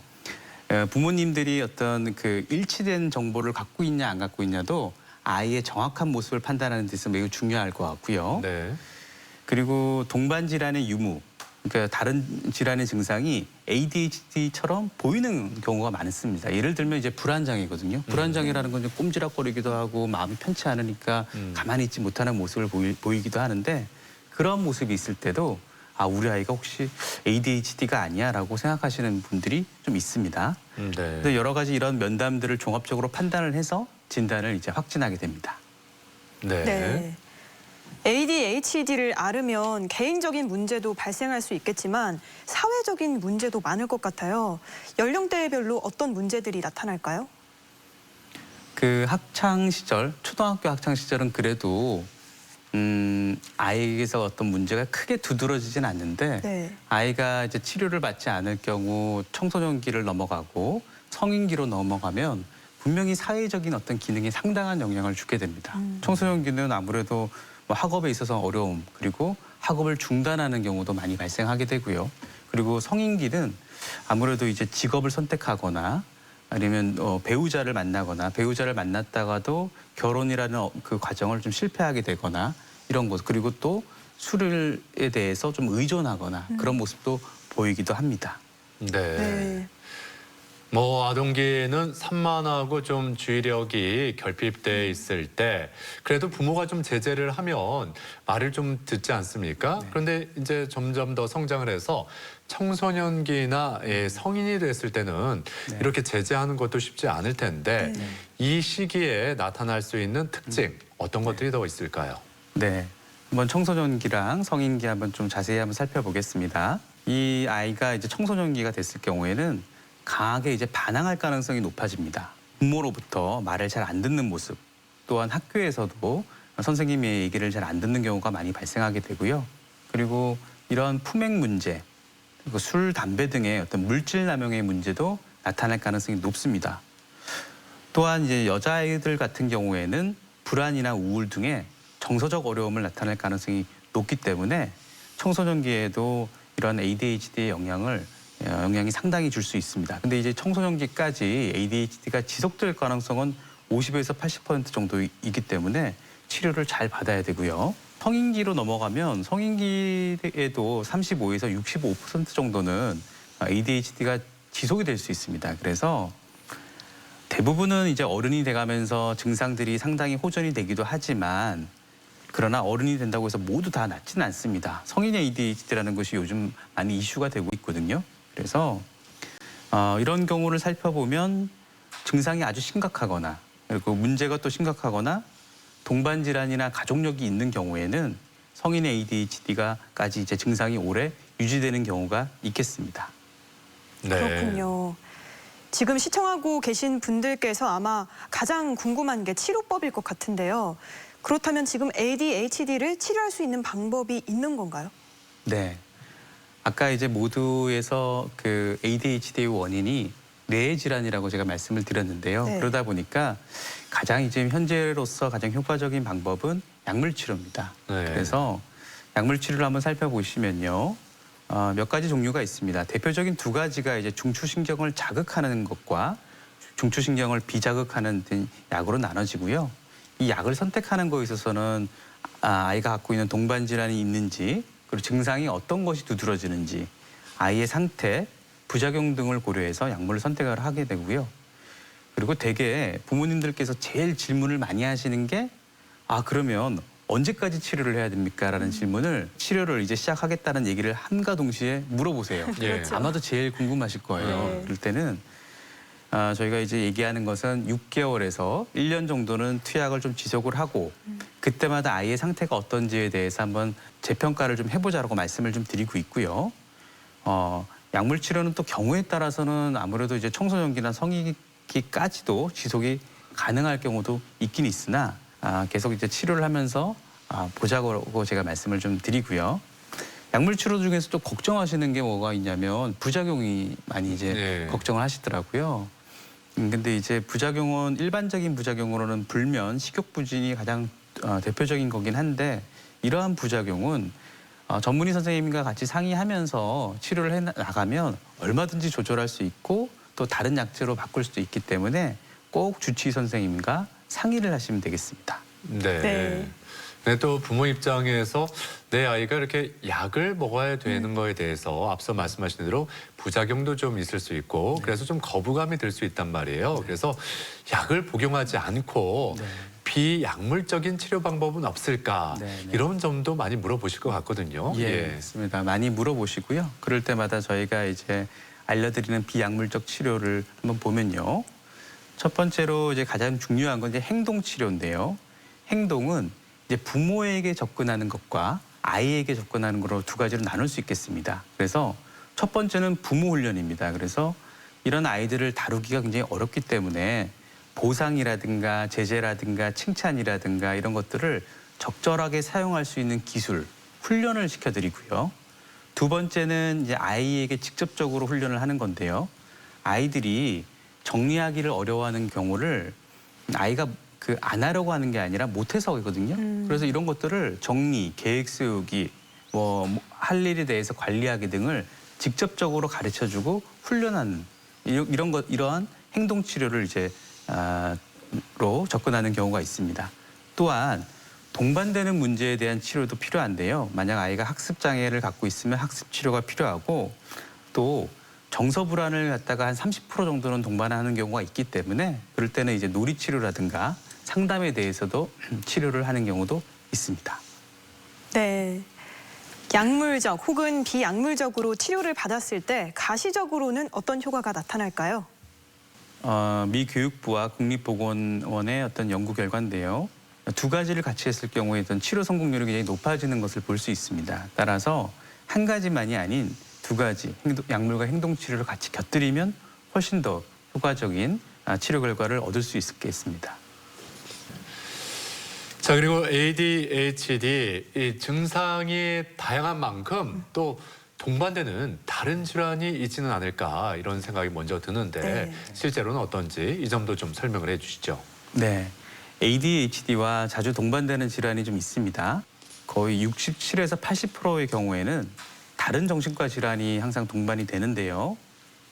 부모님들이 어떤 그 일치된 정보를 갖고 있냐 안 갖고 있냐도 아이의 정확한 모습을 판단하는 데 있어서 매우 중요할 것 같고요. 네. 그리고 동반 질환의 유무, 그러니까 다른 질환의 증상이 ADHD처럼 보이는 경우가 많습니다. 예를 들면 이제 불안장애거든요. 불안장애라는 건 좀 꼼지락거리기도 하고 마음이 편치 않으니까 가만히 있지 못하는 모습을 보이기도 하는데 그런 모습이 있을 때도 우리 아이가 혹시 ADHD가 아니야라고 생각하시는 분들이 좀 있습니다. 네. 그래서 여러 가지 이런 면담들을 종합적으로 판단을 해서 진단을 이제 확진하게 됩니다. 네. 네. ADHD를 앓으면 개인적인 문제도 발생할 수 있겠지만 사회적인 문제도 많을 것 같아요. 연령대별로 어떤 문제들이 나타날까요? 그 학창 시절, 초등학교 학창 시절은 그래도 아이에게서 어떤 문제가 크게 두드러지진 않는데 네. 아이가 이제 치료를 받지 않을 경우 청소년기를 넘어가고 성인기로 넘어가면 분명히 사회적인 어떤 기능에 상당한 영향을 주게 됩니다. 청소년기는 아무래도 뭐 학업에 있어서 어려움 그리고 학업을 중단하는 경우도 많이 발생하게 되고요. 그리고 성인기는 아무래도 이제 직업을 선택하거나 아니면 배우자를 만나거나 배우자를 만났다가도 결혼이라는 그 과정을 좀 실패하게 되거나 이런 것 그리고 또 술에 대해서 좀 의존하거나 그런 모습도 보이기도 합니다. 네. 네. 뭐 아동기는 산만하고 좀 주의력이 결핍돼 있을 때 그래도 부모가 좀 제재를 하면 말을 좀 듣지 않습니까? 네. 그런데 이제 점점 더 성장을 해서 청소년기나 성인이 됐을 때는 네. 이렇게 제재하는 것도 쉽지 않을 텐데 네. 이 시기에 나타날 수 있는 특징 어떤 것들이 더 있을까요? 네, 한번 청소년기랑 성인기 한번 좀 자세히 한번 살펴보겠습니다. 이 아이가 이제 청소년기가 됐을 경우에는 강하게 이제 반항할 가능성이 높아집니다. 부모로부터 말을 잘 안 듣는 모습, 또한 학교에서도 선생님의 얘기를 잘 안 듣는 경우가 많이 발생하게 되고요. 그리고 이런 품행 문제, 그리고 술, 담배 등의 어떤 물질 남용의 문제도 나타날 가능성이 높습니다. 또한 이제 여자아이들 같은 경우에는 불안이나 우울 등의 정서적 어려움을 나타낼 가능성이 높기 때문에 청소년기에도 이런 ADHD의 영향이 상당히 줄 수 있습니다. 근데 이제 청소년기까지 ADHD가 지속될 가능성은 50에서 80% 정도이기 때문에 치료를 잘 받아야 되고요. 성인기로 넘어가면 성인기에도 35에서 65% 정도는 ADHD가 지속이 될 수 있습니다. 그래서 대부분은 이제 어른이 돼가면서 증상들이 상당히 호전이 되기도 하지만 그러나 어른이 된다고 해서 모두 다 낫지는 않습니다. 성인 ADHD라는 것이 요즘 많이 이슈가 되고 있거든요. 그래서 이런 경우를 살펴보면 증상이 아주 심각하거나 그리고 문제가 또 심각하거나 동반 질환이나 가족력이 있는 경우에는 성인 ADHD가까지 이제 증상이 오래 유지되는 경우가 있겠습니다. 네. 그렇군요. 지금 시청하고 계신 분들께서 아마 가장 궁금한 게 치료법일 것 같은데요. 그렇다면 지금 ADHD를 치료할 수 있는 방법이 있는 건가요? 네. 아까 이제 모두에서 그 ADHD의 원인이 뇌의 질환이라고 제가 말씀을 드렸는데요. 네. 그러다 보니까 가장 이제 현재로서 가장 효과적인 방법은 약물 치료입니다. 네. 그래서 약물 치료를 한번 살펴보시면요. 몇 가지 종류가 있습니다. 대표적인 두 가지가 이제 중추신경을 자극하는 것과 중추신경을 비자극하는 약으로 나눠지고요. 이 약을 선택하는 거에 있어서는 아이가 갖고 있는 동반 질환이 있는지, 그리고 증상이 어떤 것이 두드러지는지, 아이의 상태, 부작용 등을 고려해서 약물을 선택을 하게 되고요. 그리고 대개 부모님들께서 제일 질문을 많이 하시는 게 그러면 언제까지 치료를 해야 됩니까? 라는 질문을 치료를 이제 시작하겠다는 얘기를 함과 동시에 물어보세요. 예. 아마도 제일 궁금하실 거예요. 네. 그럴 때는 저희가 이제 얘기하는 것은 6개월에서 1년 정도는 투약을 좀 지속을 하고 그때마다 아이의 상태가 어떤지에 대해서 한번 재평가를 좀 해보자라고 말씀을 좀 드리고 있고요. 약물 치료는 또 경우에 따라서는 아무래도 이제 청소년기나 성인기까지도 지속이 가능할 경우도 있긴 있으나 계속 이제 치료를 하면서 보자고 제가 말씀을 좀 드리고요. 약물 치료 중에서 또 걱정하시는 게 뭐가 있냐면 부작용이 많이 이제 네. 걱정을 하시더라고요. 근데 이제 부작용은 일반적인 부작용으로는 불면, 식욕부진이 가장 대표적인 거긴 한데 이러한 부작용은 전문의 선생님과 같이 상의하면서 치료를 해 나가면 얼마든지 조절할 수 있고 또 다른 약제로 바꿀 수도 있기 때문에 꼭 주치의 선생님과 상의를 하시면 되겠습니다. 네. 네. 네, 또 부모 입장에서 내 아이가 이렇게 약을 먹어야 되는 거에 대해서 앞서 말씀하신 대로 부작용도 좀 있을 수 있고 그래서 좀 거부감이 들 수 있단 말이에요. 그래서 약을 복용하지 않고 비약물적인 치료 방법은 없을까? 이런 점도 많이 물어보실 것 같거든요. 예, 맞습니다. 많이 물어보시고요. 그럴 때마다 저희가 이제 알려드리는 비약물적 치료를 한번 보면요. 첫 번째로 이제 가장 중요한 건 이제 행동 치료인데요. 행동은 이제 부모에게 접근하는 것과 아이에게 접근하는 거로 두 가지로 나눌 수 있겠습니다. 그래서 첫 번째는 부모 훈련입니다. 그래서 이런 아이들을 다루기가 굉장히 어렵기 때문에 보상이라든가 제재라든가 칭찬이라든가 이런 것들을 적절하게 사용할 수 있는 기술, 훈련을 시켜드리고요. 두 번째는 이제 아이에게 직접적으로 훈련을 하는 건데요. 아이들이 정리하기를 어려워하는 경우를 아이가 안 하려고 하는 게 아니라 못해서 하거든요. 그래서 이런 것들을 정리, 계획 세우기, 할 일에 대해서 관리하기 등을 직접적으로 가르쳐주고 훈련하는 이러한 행동 치료를 이제 로 접근하는 경우가 있습니다. 또한 동반되는 문제에 대한 치료도 필요한데요. 만약 아이가 학습 장애를 갖고 있으면 학습 치료가 필요하고 또 정서 불안을 갖다가 한 30% 정도는 동반하는 경우가 있기 때문에 그럴 때는 이제 놀이 치료라든가 상담에 대해서도 치료를 하는 경우도 있습니다. 네. 약물적 혹은 비약물적으로 치료를 받았을 때 가시적으로는 어떤 효과가 나타날까요? 미 교육부와 국립보건원의 어떤 연구 결과인데요. 두 가지를 같이 했을 경우에 어떤 치료 성공률이 굉장히 높아지는 것을 볼 수 있습니다. 따라서 한 가지만이 아닌 두 가지 약물과 행동 치료를 같이 곁들이면 훨씬 더 효과적인 치료 결과를 얻을 수 있겠습니다. 자, 그리고 ADHD 이 증상이 다양한 만큼 또 동반되는 다른 질환이 있지는 않을까 이런 생각이 먼저 드는데 네. 실제로는 어떤지 이 점도 좀 설명을 해주시죠. 네, ADHD와 자주 동반되는 질환이 좀 있습니다. 거의 67에서 80%의 경우에는 다른 정신과 질환이 항상 동반이 되는데요.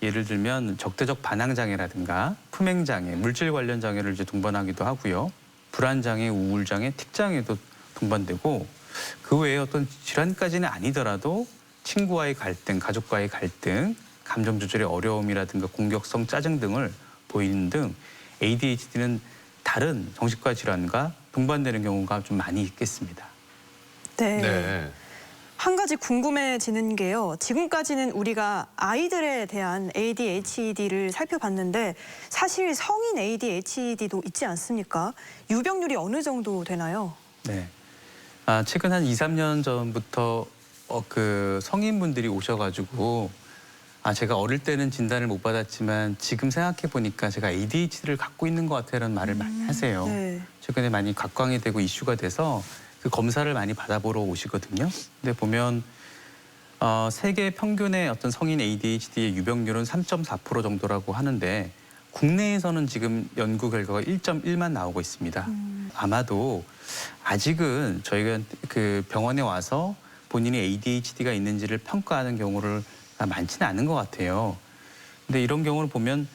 예를 들면 적대적 반항 장애라든가 품행 장애, 물질 관련 장애를 이제 동반하기도 하고요. 불안 장애, 우울 장애, 틱 장애도 동반되고 그 외에 어떤 질환까지는 아니더라도 친구와의 갈등, 가족과의 갈등, 감정 조절의 어려움이라든가 공격성, 짜증 등을 보이는 등 ADHD는 다른 정신과 질환과 동반되는 경우가 좀 많이 있겠습니다. 네. 네. 한 가지 궁금해지는 게요. 지금까지는 우리가 아이들에 대한 ADHD를 살펴봤는데 사실 성인 ADHD도 있지 않습니까? 유병률이 어느 정도 되나요? 네. 최근 한 2, 3년 전부터 성인분들이 오셔가지고 제가 어릴 때는 진단을 못 받았지만 지금 생각해 보니까 제가 ADHD를 갖고 있는 것 같아라는 말을 많이 하세요. 네. 최근에 많이 각광이 되고 이슈가 돼서 그 검사를 많이 받아보러 오시거든요. 근데 보면 세계 평균의 어떤 성인 ADHD의 유병률은 3.4% 정도라고 하는데 국내에서는 지금 연구 결과가 1.1만 나오고 있습니다. 아마도 아직은 저희가 그 병원에 와서 본인이 ADHD가 있는지를 평가하는 경우를 많지는 않은 것 같아요. 근데 이런 경우를 보면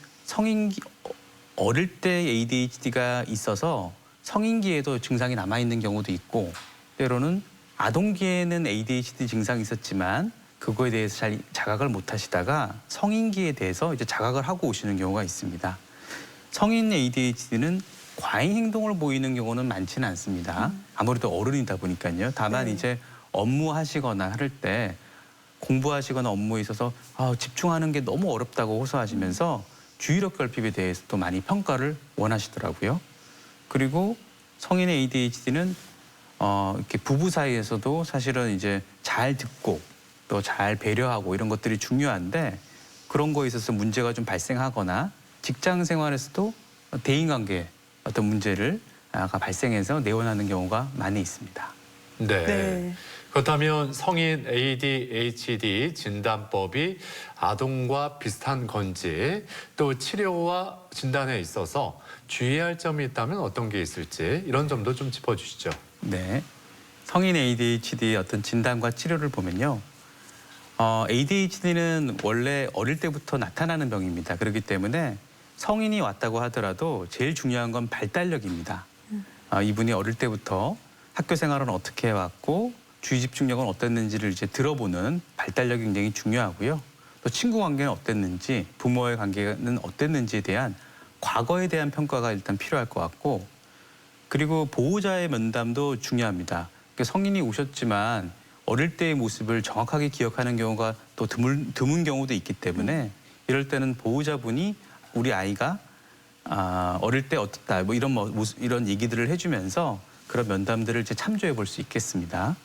어릴 때 ADHD가 있어서 성인기에도 증상이 남아있는 경우도 있고 때로는 아동기에는 ADHD 증상이 있었지만 그거에 대해서 잘 자각을 못 하시다가 성인기에 대해서 이제 자각을 하고 오시는 경우가 있습니다. 성인 ADHD는 과잉 행동을 보이는 경우는 많지는 않습니다. 아무래도 어른이다 보니까요. 다만 이제 업무하시거나 할 때 공부하시거나 업무에 있어서 집중하는 게 너무 어렵다고 호소하시면서 주의력 결핍에 대해서도 많이 평가를 원하시더라고요. 그리고 성인 ADHD는 이렇게 부부 사이에서도 사실은 이제 잘 듣고 또 잘 배려하고 이런 것들이 중요한데 그런 거에 있어서 문제가 좀 발생하거나 직장 생활에서도 대인관계 어떤 문제를 발생해서 내원하는 경우가 많이 있습니다. 네. 그렇다면 성인 ADHD 진단법이 아동과 비슷한 건지 또 치료와 진단에 있어서 주의할 점이 있다면 어떤 게 있을지 이런 점도 좀 짚어주시죠. 네. 성인 ADHD의 어떤 진단과 치료를 보면요. ADHD는 원래 어릴 때부터 나타나는 병입니다. 그렇기 때문에 성인이 왔다고 하더라도 제일 중요한 건 발달력입니다. 이분이 어릴 때부터 학교 생활은 어떻게 해왔고 주의 집중력은 어땠는지를 이제 들어보는 발달력이 굉장히 중요하고요. 또 친구 관계는 어땠는지, 부모의 관계는 어땠는지에 대한 과거에 대한 평가가 일단 필요할 것 같고 그리고 보호자의 면담도 중요합니다. 그러니까 성인이 오셨지만 어릴 때의 모습을 정확하게 기억하는 경우가 또 드문 경우도 있기 때문에 이럴 때는 보호자분이 우리 아이가 어릴 때 어떻다 뭐 이런 얘기들을 해주면서 그런 면담들을 이제 참조해 볼 수 있겠습니다.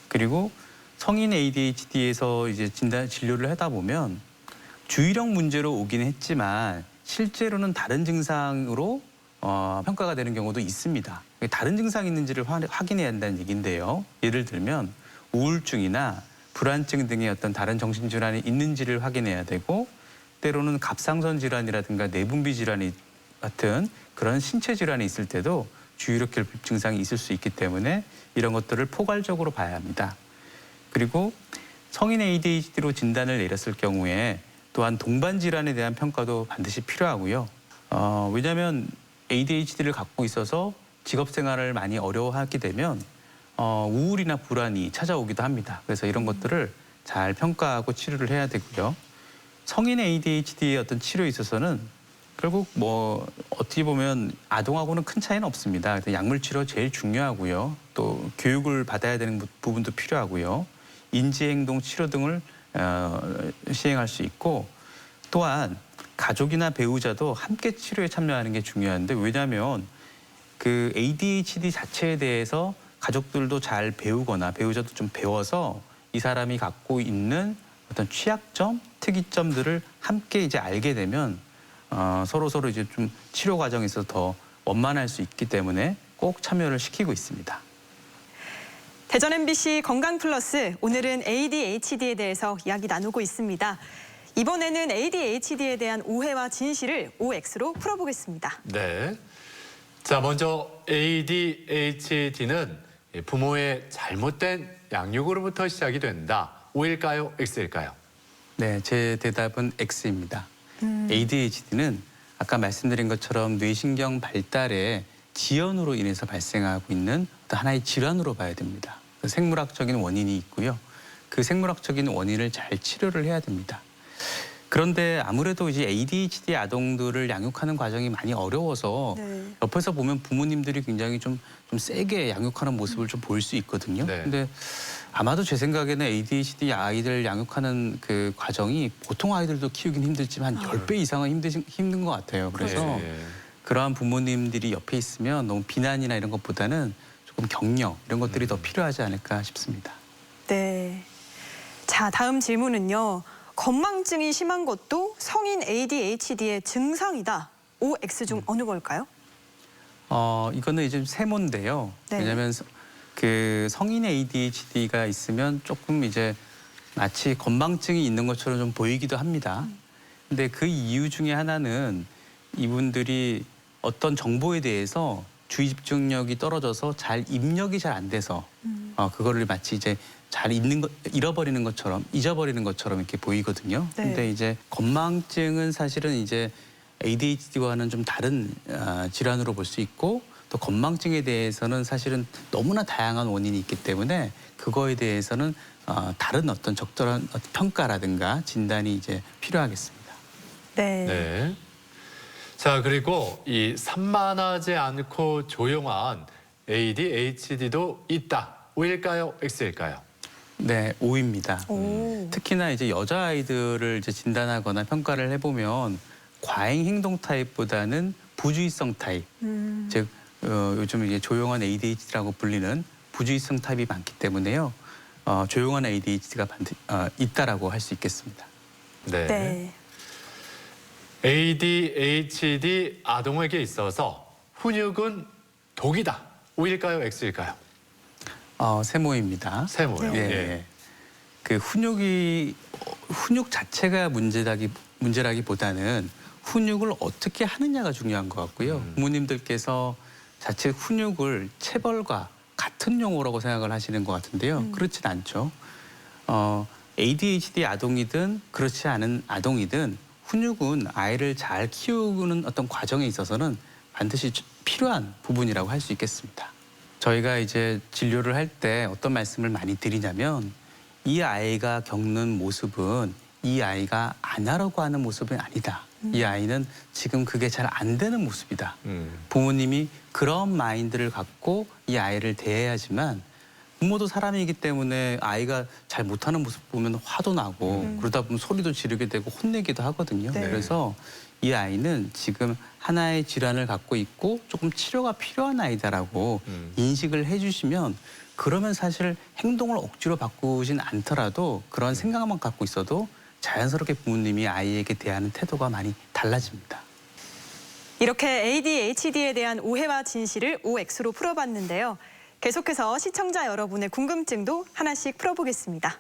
그리고 성인 ADHD에서 이제 진료를 하다 보면 주의력 문제로 오긴 했지만 실제로는 다른 증상으로 평가가 되는 경우도 있습니다. 다른 증상이 있는지를 확인해야 한다는 얘기인데요. 예를 들면 우울증이나 불안증 등의 어떤 다른 정신질환이 있는지를 확인해야 되고 때로는 갑상선 질환이라든가 내분비 질환이 같은 그런 신체 질환이 있을 때도 주의력 결핍 증상이 있을 수 있기 때문에 이런 것들을 포괄적으로 봐야 합니다. 그리고 성인 ADHD로 진단을 내렸을 경우에 또한 동반 질환에 대한 평가도 반드시 필요하고요. 왜냐하면 ADHD를 갖고 있어서 직업 생활을 많이 어려워하게 되면 우울이나 불안이 찾아오기도 합니다. 그래서 이런 것들을 잘 평가하고 치료를 해야 되고요. 성인 ADHD의 어떤 치료에 있어서는 결국 뭐 어떻게 보면 아동하고는 큰 차이는 없습니다. 약물 치료 제일 중요하고요. 또 교육을 받아야 되는 부분도 필요하고요. 인지행동 치료 등을 시행할 수 있고 또한 가족이나 배우자도 함께 치료에 참여하는 게 중요한데 왜냐하면 그 ADHD 자체에 대해서 가족들도 잘 배우거나 배우자도 좀 배워서 이 사람이 갖고 있는 어떤 취약점, 특이점들을 함께 이제 알게 되면 서로 이제 좀 치료 과정에서 더 원만할 수 있기 때문에 꼭 참여를 시키고 있습니다. 대전 MBC 건강플러스 오늘은 ADHD에 대해서 이야기 나누고 있습니다. 이번에는 ADHD에 대한 오해와 진실을 OX로 풀어보겠습니다. 네. 자, 먼저 ADHD는 부모의 잘못된 양육으로부터 시작이 된다. O일까요? X일까요? 네, 제 대답은 X입니다. ADHD는 아까 말씀드린 것처럼 뇌신경 발달의 지연으로 인해서 발생하고 있는 어떤 하나의 질환으로 봐야 됩니다. 생물학적인 원인이 있고요. 그 생물학적인 원인을 잘 치료를 해야 됩니다. 그런데 아무래도 이제 ADHD 아동들을 양육하는 과정이 많이 어려워서 옆에서 보면 부모님들이 굉장히 좀 세게 양육하는 모습을 좀 보일 수 있거든요. 근데 아마도 제 생각에는 ADHD 아이들 양육하는 그 과정이 보통 아이들도 키우긴 힘들지만 10배 이상은 힘든 것 같아요. 그래서 그러한 부모님들이 옆에 있으면 너무 비난이나 이런 것보다는 조금 격려 이런 것들이 더 필요하지 않을까 싶습니다. 네. 자, 다음 질문은요. 건망증이 심한 것도 성인 ADHD의 증상이다. OX 중 어느 걸까요? 이거는 이제 세모인데요. 왜냐하면 그 성인 ADHD가 있으면 조금 이제 마치 건망증이 있는 것처럼 좀 보이기도 합니다. 근데 그 이유 중에 하나는 이분들이 어떤 정보에 대해서 주의 집중력이 떨어져서 잘 입력이 잘 안 돼서 그거를 마치 이제 잘 잃어버리는 것처럼 잊어버리는 것처럼 이렇게 보이거든요. 네. 근데 이제 건망증은 사실은 이제 ADHD와는 좀 다른 질환으로 볼 수 있고 또 건망증에 대해서는 사실은 너무나 다양한 원인이 있기 때문에 그거에 대해서는 다른 어떤 적절한 평가라든가 진단이 이제 필요하겠습니다. 네. 네. 자, 그리고 이 산만하지 않고 조용한 ADHD도 있다. O일까요? X일까요? 네, O입니다. 오. 특히나 이제 여자아이들을 이제 진단하거나 평가를 해보면 과잉 행동 타입보다는 부주의성 타입, 즉 요즘 이제 조용한 ADHD라고 불리는 부주의성 타입이 많기 때문에요. 조용한 ADHD가 있다라고 할 수 있겠습니다. 네. 네. ADHD 아동에게 있어서 훈육은 독이다. O일까요? X일까요? 세모입니다. 세모요. 예, 예. 예. 그 훈육 자체가 문제라기보다는 훈육을 어떻게 하느냐가 중요한 것 같고요. 부모님들께서 자칫 훈육을 체벌과 같은 용어라고 생각을 하시는 것 같은데요. 그렇진 않죠. ADHD 아동이든 그렇지 않은 아동이든 훈육은 아이를 잘 키우는 어떤 과정에 있어서는 반드시 필요한 부분이라고 할 수 있겠습니다. 저희가 이제 진료를 할 때 어떤 말씀을 많이 드리냐면 이 아이가 겪는 모습은 이 아이가 안 하려고 하는 모습은 아니다. 이 아이는 지금 그게 잘 안 되는 모습이다. 부모님이 그런 마인드를 갖고 이 아이를 대해야지만 부모도 사람이기 때문에 아이가 잘 못하는 모습 보면 화도 나고 그러다 보면 소리도 지르게 되고 혼내기도 하거든요. 네. 그래서 이 아이는 지금 하나의 질환을 갖고 있고 조금 치료가 필요한 아이다라고 인식을 해주시면 그러면 사실 행동을 억지로 바꾸진 않더라도 그런 생각만 갖고 있어도 자연스럽게 부모님이 아이에게 대하는 태도가 많이 달라집니다. 이렇게 ADHD에 대한 오해와 진실을 OX로 풀어봤는데요. 계속해서 시청자 여러분의 궁금증도 하나씩 풀어보겠습니다.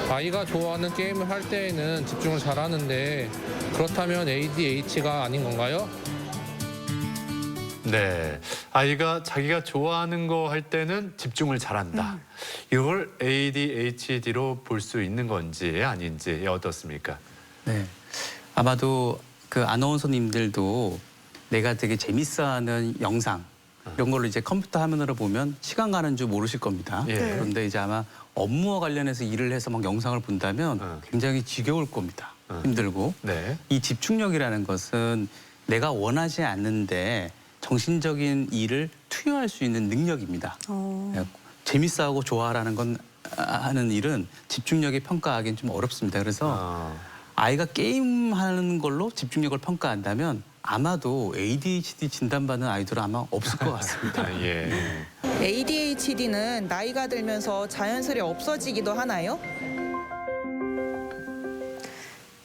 아이가 좋아하는 게임을 할 때에는 집중을 잘하는데 그렇다면 ADHD가 아닌 건가요? 네. 아이가 자기가 좋아하는 거 할 때는 집중을 잘한다. 이걸 ADHD로 볼 수 있는 건지 아닌지 어떻습니까? 네. 아마도 그 아나운서님들도 내가 되게 재밌어하는 영상 이런 걸로 이제 컴퓨터 화면으로 보면 시간 가는 줄 모르실 겁니다. 예. 그런데 이제 아마 업무와 관련해서 일을 해서 막 영상을 본다면 굉장히 지겨울 겁니다. 힘들고. 네. 이 집중력이라는 것은 내가 원하지 않는데 정신적인 일을 투여할 수 있는 능력입니다. 재밌어하고 좋아하는 건 하는 일은 집중력에 평가하기는 좀 어렵습니다. 그래서 아이가 게임하는 걸로 집중력을 평가한다면 아마도 ADHD 진단받는 아이들은 아마 없을 것 같습니다. 예. ADHD는 나이가 들면서 자연스레 없어지기도 하나요?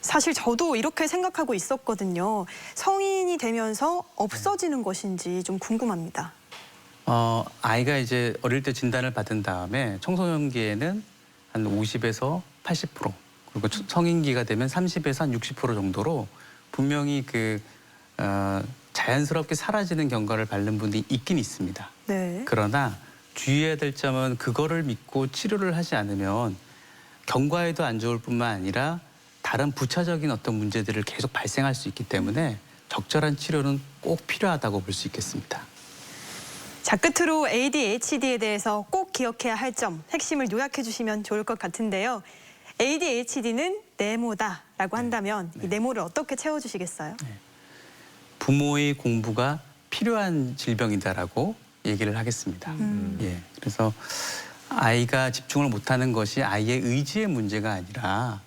사실 저도 이렇게 생각하고 있었거든요. 성인이 되면서 없어지는 것인지 좀 궁금합니다. 아이가 이제 어릴 때 진단을 받은 다음에 청소년기에는 한 50에서 80% 그리고 성인기가 되면 30에서 한 60% 정도로 분명히 자연스럽게 사라지는 경과를 밟는 분이 있긴 있습니다. 네. 그러나 주의해야 될 점은 그거를 믿고 치료를 하지 않으면 경과에도 안 좋을 뿐만 아니라 다른 부차적인 어떤 문제들을 계속 발생할 수 있기 때문에 적절한 치료는 꼭 필요하다고 볼 수 있겠습니다. 자, 끝으로 ADHD에 대해서 꼭 기억해야 할 점, 핵심을 요약해 주시면 좋을 것 같은데요. ADHD는 네모다라고 한다면 이 네모를 어떻게 채워주시겠어요? 부모의 공부가 필요한 질병이다라고 얘기를 하겠습니다. 예, 그래서 아이가 집중을 못하는 것이 아이의 의지의 문제가 아니라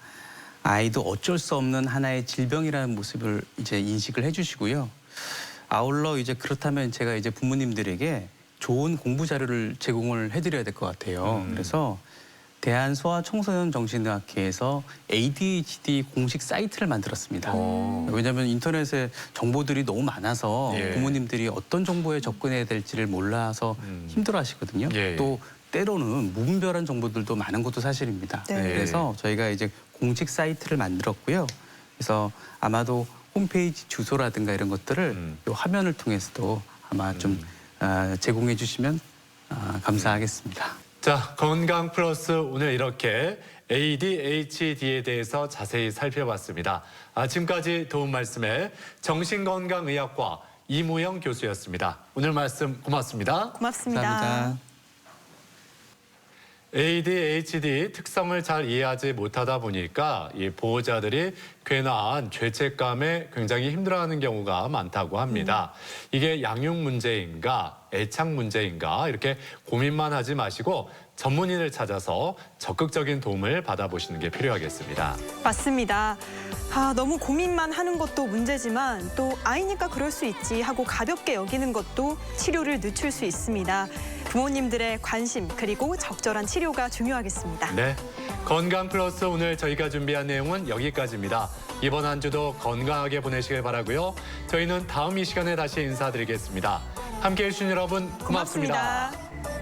아이도 어쩔 수 없는 하나의 질병이라는 모습을 이제 인식을 해주시고요. 아울러 이제 그렇다면 제가 이제 부모님들에게 좋은 공부 자료를 제공을 해드려야 될 것 같아요. 그래서 대한소아청소년정신의학회에서 ADHD 공식 사이트를 만들었습니다. 왜냐하면 인터넷에 정보들이 너무 많아서 예. 부모님들이 어떤 정보에 접근해야 될지를 몰라서 힘들어하시거든요. 예. 또 때로는 무분별한 정보들도 많은 것도 사실입니다. 네. 그래서 저희가 이제 공식 사이트를 만들었고요. 그래서 아마도 홈페이지 주소라든가 이런 것들을 이 화면을 통해서도 아마 좀 제공해 주시면 감사하겠습니다. 자, 건강 플러스 오늘 이렇게 ADHD에 대해서 자세히 살펴봤습니다. 지금까지 도움 말씀에 정신건강의학과 이무영 교수였습니다. 오늘 말씀 고맙습니다. 고맙습니다. 감사합니다. ADHD 특성을 잘 이해하지 못하다 보니까 이 보호자들이 괜한 죄책감에 굉장히 힘들어하는 경우가 많다고 합니다. 이게 양육 문제인가, 애착 문제인가 이렇게 고민만 하지 마시고 전문인을 찾아서 적극적인 도움을 받아보시는 게 필요하겠습니다. 맞습니다. 너무 고민만 하는 것도 문제지만 또 아이니까 그럴 수 있지 하고 가볍게 여기는 것도 치료를 늦출 수 있습니다. 부모님들의 관심 그리고 적절한 치료가 중요하겠습니다. 네, 건강 플러스 오늘 저희가 준비한 내용은 여기까지입니다. 이번 한 주도 건강하게 보내시길 바라고요. 저희는 다음 이 시간에 다시 인사드리겠습니다. 함께해 주신 여러분 고맙습니다. 고맙습니다.